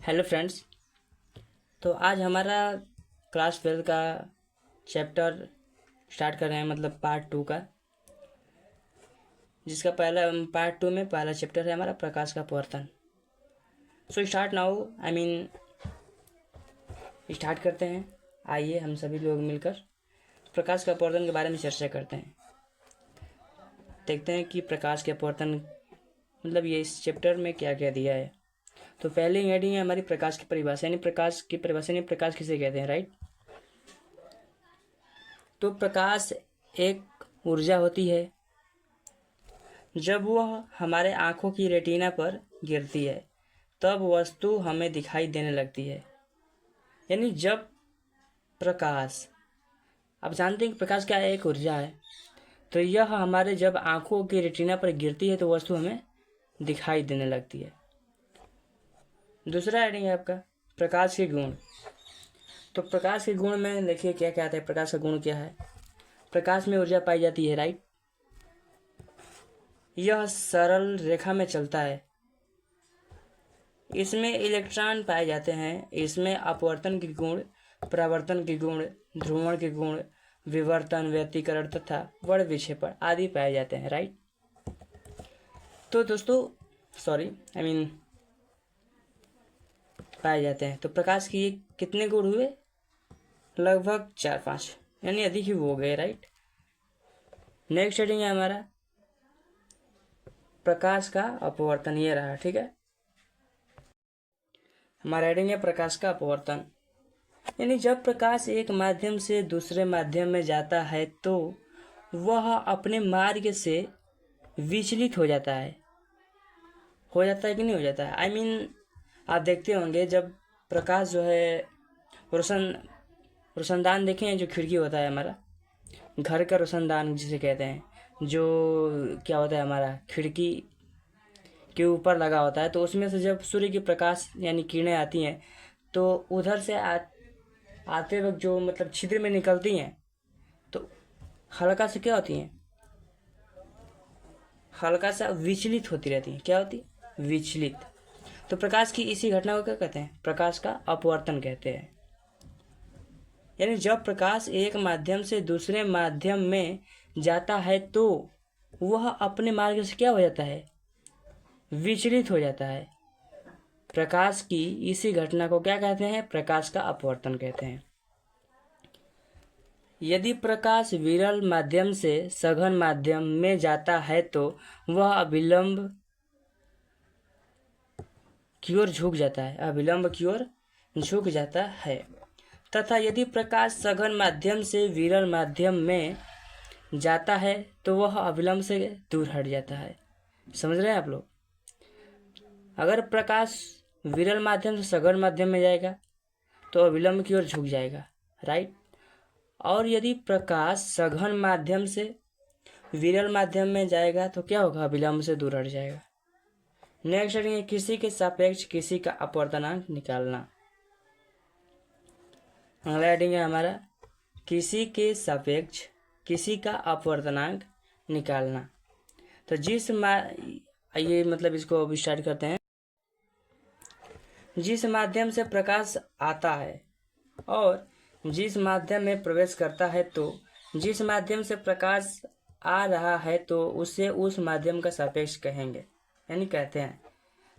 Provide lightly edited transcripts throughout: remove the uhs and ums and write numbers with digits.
Hello friends. तो आज हमारा क्लास 12 का चैप्टर स्टार्ट कर रहे हैं, मतलब पार्ट 2 का, जिसका पहला पार्ट 2 में पहला चैप्टर है हमारा प्रकाश का अपवर्तन। सो स्टार्ट नाउ, स्टार्ट करते हैं। आइए हम सभी लोग मिलकर प्रकाश का अपवर्तन के बारे में चर्चा करते हैं। देखते हैं कि प्रकाश के अपवर्तन मतलब ये इस चैप्टर में क्या क्या दिया है। तो पहले हेडिंग है हमारी प्रकाश की परिभाषा, यानी प्रकाश की परिभाषा, यानी प्रकाश किसे कहते हैं, राइट। तो प्रकाश एक ऊर्जा होती है जब वह हमारे आँखों की रेटिना पर गिरती है तब वस्तु हमें दिखाई देने लगती है। यानी जब प्रकाश, आप जानते हैं कि प्रकाश क्या है, एक ऊर्जा है। तो यह हमारे जब आँखों की रेटिना पर गिरती है तो वस्तु हमें दिखाई देने लगती है। दूसरा हेडिंग है आपका प्रकाश के गुण। तो प्रकाश के गुण में देखिए क्या क्या आता है। प्रकाश का गुण क्या है? प्रकाश में ऊर्जा पाई जाती है, राइट। यह सरल रेखा में चलता है। इसमें इलेक्ट्रॉन पाए जाते हैं। इसमें अपवर्तन के गुण, परावर्तन के गुण, ध्रुवण के गुण, विवर्तन, व्यतिकरण तथा वर्ण विक्षेपण आदि पाए जाते हैं, राइट। तो दोस्तों पाए जाते हैं। तो प्रकाश की कितने गुण हुए? लगभग 4-5, यानी अधिक ही हो गए, राइट। नेक्स्ट हेडिंग है हमारा प्रकाश का अपवर्तन। ये रहा, ठीक है। हमारा हेडिंग है प्रकाश का अपवर्तन। यानी जब प्रकाश एक माध्यम से दूसरे माध्यम में जाता है तो वह अपने मार्ग से विचलित हो जाता है कि नहीं हो जाता है। आप देखते होंगे जब प्रकाश जो है रोशनदान देखे हैं, जो खिड़की होता है हमारा घर का रोशनदान जिसे कहते हैं, जो क्या होता है हमारा खिड़की के ऊपर लगा होता है। तो उसमें से जब सूर्य की प्रकाश यानी किरणें आती हैं तो उधर से आते वक्त जो मतलब छिद्र में निकलती हैं तो हल्का से क्या होती हैं, हल्का सा विचलित होती रहती हैं। क्या होती? विचलित। तो प्रकाश की इसी घटना को क्या कहते हैं? प्रकाश का अपवर्तन कहते हैं। यानी जब प्रकाश एक माध्यम से दूसरे माध्यम में जाता है तो वह अपने मार्ग से क्या हो जाता है? विचलित हो जाता है। प्रकाश की इसी घटना को क्या कहते हैं? प्रकाश का अपवर्तन कहते हैं। यदि प्रकाश विरल माध्यम से सघन माध्यम में जाता है तो वह अविलंब की ओर झुक जाता है, अविलंब की ओर झुक जाता है। तथा यदि प्रकाश सघन माध्यम से विरल माध्यम में जाता है तो वह अविलंब से दूर हट जाता है। समझ रहे हैं आप लोग? अगर प्रकाश विरल माध्यम से सघन माध्यम में जाएगा तो अविलंब की ओर झुक जाएगा, राइट। और यदि प्रकाश सघन माध्यम से विरल माध्यम में जाएगा तो क्या होगा? अविलंब से दूर हट जाएगा। नेक्स्ट है किसी के सापेक्ष किसी का अपवर्तनांक निकालना। अगला हेडिंग है हमारा किसी के सापेक्ष किसी का अपवर्तनांक निकालना। तो आइए मतलब इसको अब स्टार्ट करते हैं। जिस माध्यम से प्रकाश आता है और जिस माध्यम में प्रवेश करता है, तो जिस माध्यम से प्रकाश आ रहा है तो उसे उस माध्यम का सापेक्ष कहेंगे, यानी कहते हैं।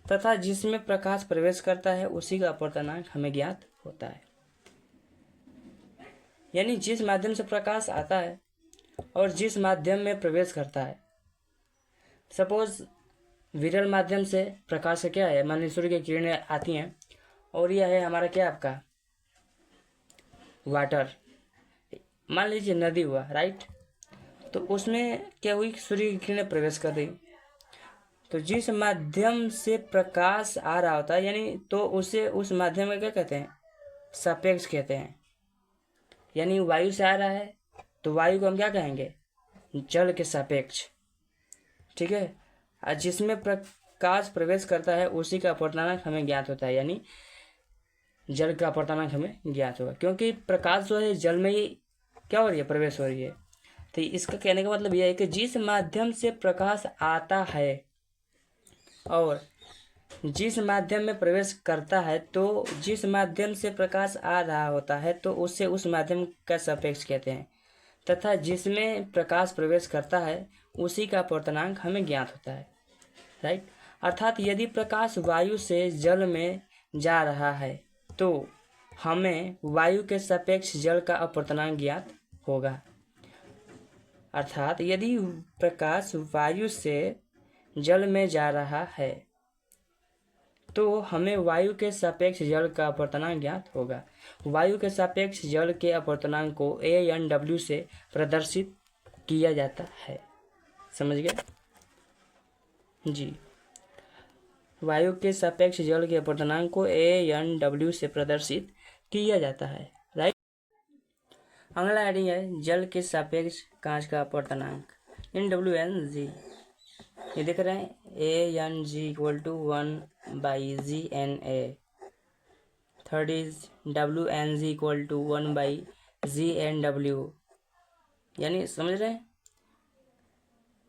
तथा जिसमें प्रकाश प्रवेश करता है उसी का अपवर्तनांक हमें ज्ञात होता है। यानी जिस माध्यम से प्रकाश आता है और जिस माध्यम में प्रवेश करता है, सपोज विरल माध्यम से प्रकाश क्या है, मान लीजिए सूर्य की किरणें आती हैं और यह है हमारा क्या, आपका वाटर, मान लीजिए नदी हुआ, राइट। तो उसमें क्या हुई, सूर्य की किरणें प्रवेश कर रही। तो जिस माध्यम से प्रकाश आ रहा होता है यानी तो उसे उस माध्यम में क्या कहते हैं? सापेक्ष कहते हैं। यानी वायु से आ रहा है तो वायु को हम क्या कहेंगे? जल के सापेक्ष, ठीक है। और जिसमें प्रकाश प्रवेश करता है उसी का अपवर्तनांक हमें ज्ञात होता है, यानी जल का अपवर्तनांक हमें ज्ञात होगा, क्योंकि प्रकाश जो है जल में ही क्या हो रही है? प्रवेश हो रही है। तो इसका कहने का मतलब यह है कि जिस माध्यम से प्रकाश आता है और जिस माध्यम में प्रवेश करता है तो जिस माध्यम से प्रकाश आ रहा होता है तो उससे उस माध्यम का सापेक्ष कहते हैं, तथा जिसमें प्रकाश प्रवेश करता है उसी का अपवर्तनांक हमें ज्ञात होता है, राइट। अर्थात यदि प्रकाश वायु से जल में जा रहा है तो हमें वायु के सापेक्ष जल का अपवर्तनांक ज्ञात होगा। अर्थात यदि प्रकाश वायु से जल में जा रहा है तो हमें वायु के सापेक्ष जल का अपवर्तनांक ज्ञात होगा। वायु के सापेक्ष जल के अपवर्तनांक को ANW से प्रदर्शित किया जाता है। समझ गए जी। वायु के सापेक्ष जल के अपवर्तनांक को ANW से प्रदर्शित किया जाता है, राइट। अगला हेडिंग है जल के सापेक्ष कांच का अपवर्तनांक NWNG। ये देख रहे हैं ANG equal to 1/GNA। Third is WNG equal to 1/GNW। यानी समझ रहे हैं,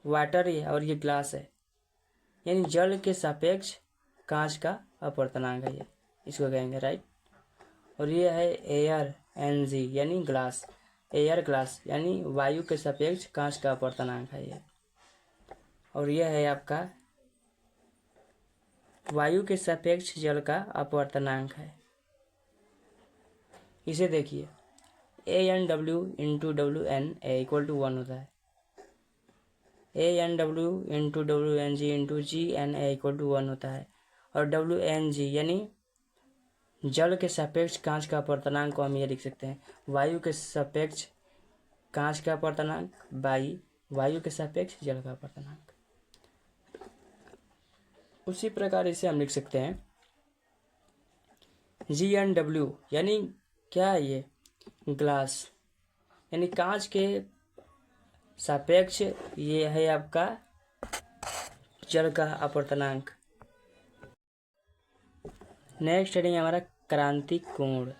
वाटर है और ये ग्लास है, यानी जल के सापेक्ष कांच का अपवर्तनांक है, ये इसको कहेंगे, राइट। और ये है एयर NG यानी ग्लास, एयर ग्लास यानी वायु के सापेक्ष कांच का अपवर्तनांक है ये। और यह है आपका वायु के सापेक्ष जल का अपवर्तनांक है। इसे देखिए ANW into WNA equal to 1 होता है, ANW into WNG into GNA equal to 1 होता है। और WNG यानी जल के सापेक्ष कांच का अपवर्तनांक को हम ये लिख सकते हैं वायु के सापेक्ष कांच का अपवर्तनांक बाई वायु के सापेक्ष जल का अपवर्तनांक। उसी प्रकार इसे हम लिख सकते हैं GNW यानी क्या है, ये ग्लास यानी कांच के सापेक्ष ये है आपका जल का अपवर्तनांक। नेक्स्ट हेडिंग हमारा क्रांतिक कोण,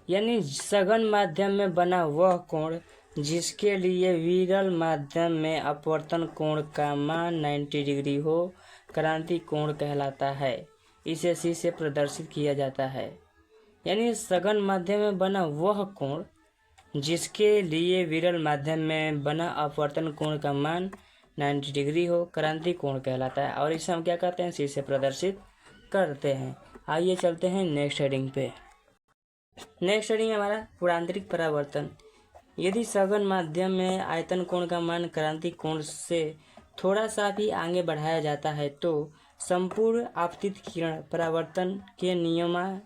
यानी सघन माध्यम में बना वह कोण जिसके लिए विरल माध्यम में अपवर्तन कोण का मान 90 डिग्री हो क्रांतिक कोण कहलाता है। इसे C से प्रदर्शित किया जाता है। यानी सघन माध्यम में बना वह कोण जिसके लिए विरल माध्यम में बना अपवर्तन कोण का मान 90 डिग्री हो क्रांतिक कोण कहलाता है। और इसे हम क्या करते हैं, C से प्रदर्शित करते हैं। आइए चलते हैं नेक्स्ट हेडिंग पे। नेक्स्ट हेडिंग हमारा पूर्णांतरिक परावर्तन। यदि सघन माध्यम में आयतन कोण का मान क्रांतिक कोण से थोड़ा सा भी आगे बढ़ाया जाता है तो संपूर्ण आपतित किरण परावर्तन के नियम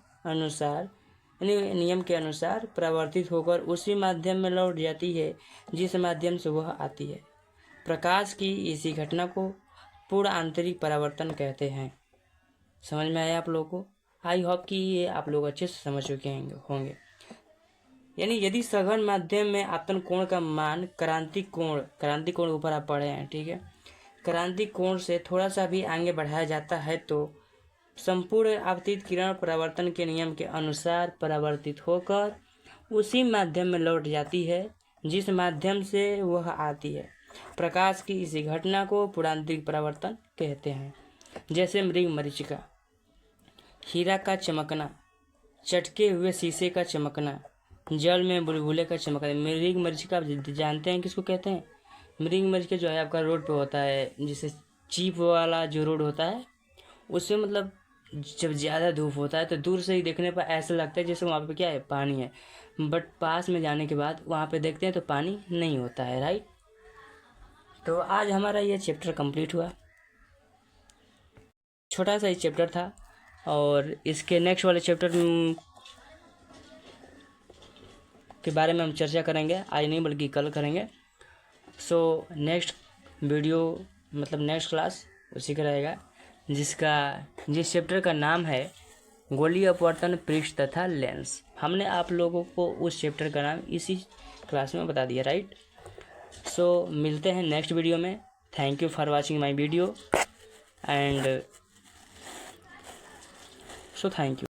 के अनुसार परावर्तित होकर उसी माध्यम में लौट जाती है जिस माध्यम से वह आती है। प्रकाश की इसी घटना को पूर्ण आंतरिक परावर्तन कहते हैं। समझ में आया आप लोगों को? आई होप कि ये आप लोग अच्छे से समझ चुके होंगे। यानी यदि सघन माध्यम में आपतन कोण का मान क्रांतिक कोण ऊपर आप पढ़े हैं, ठीक है, क्रांतिक कोण से थोड़ा सा भी आगे बढ़ाया जाता है तो संपूर्ण आपतित किरण परावर्तन के नियम के अनुसार परावर्तित होकर उसी माध्यम में लौट जाती है जिस माध्यम से वह आती है। प्रकाश की इसी घटना को पूर्णांतरिक परावर्तन कहते हैं। जैसे मृग मरीचिका, हीरा का चमकना, चटके हुए शीशे का चमकना, जल में बुलबुले का चमकना। मृग मरीचिका आप जानते हैं किसको कहते हैं? मृग मरीचिका जो है आपका रोड पे होता है, जैसे चीप वाला जो रोड होता है उसमें मतलब जब ज़्यादा धूप होता है तो दूर से ही देखने पर ऐसा लगता है जैसे वहाँ पे क्या है, पानी है, बट पास में जाने के बाद वहाँ पे देखते हैं तो पानी नहीं होता है, राइट। तो आज हमारा ये चैप्टर कंप्लीट हुआ। छोटा सा ही चैप्टर था और इसके नेक्स्ट वाले चैप्टर के बारे में हम चर्चा करेंगे, आज नहीं बल्कि कल करेंगे। सो नेक्स्ट वीडियो मतलब नेक्स्ट क्लास उसी का रहेगा जिस चैप्टर का नाम है गोलीय अपवर्तन पृष्ठ तथा लेंस। हमने आप लोगों को उस चैप्टर का नाम इसी क्लास में बता दिया, राइट। सो मिलते हैं नेक्स्ट वीडियो में। Thank you for watching my video and so thank you.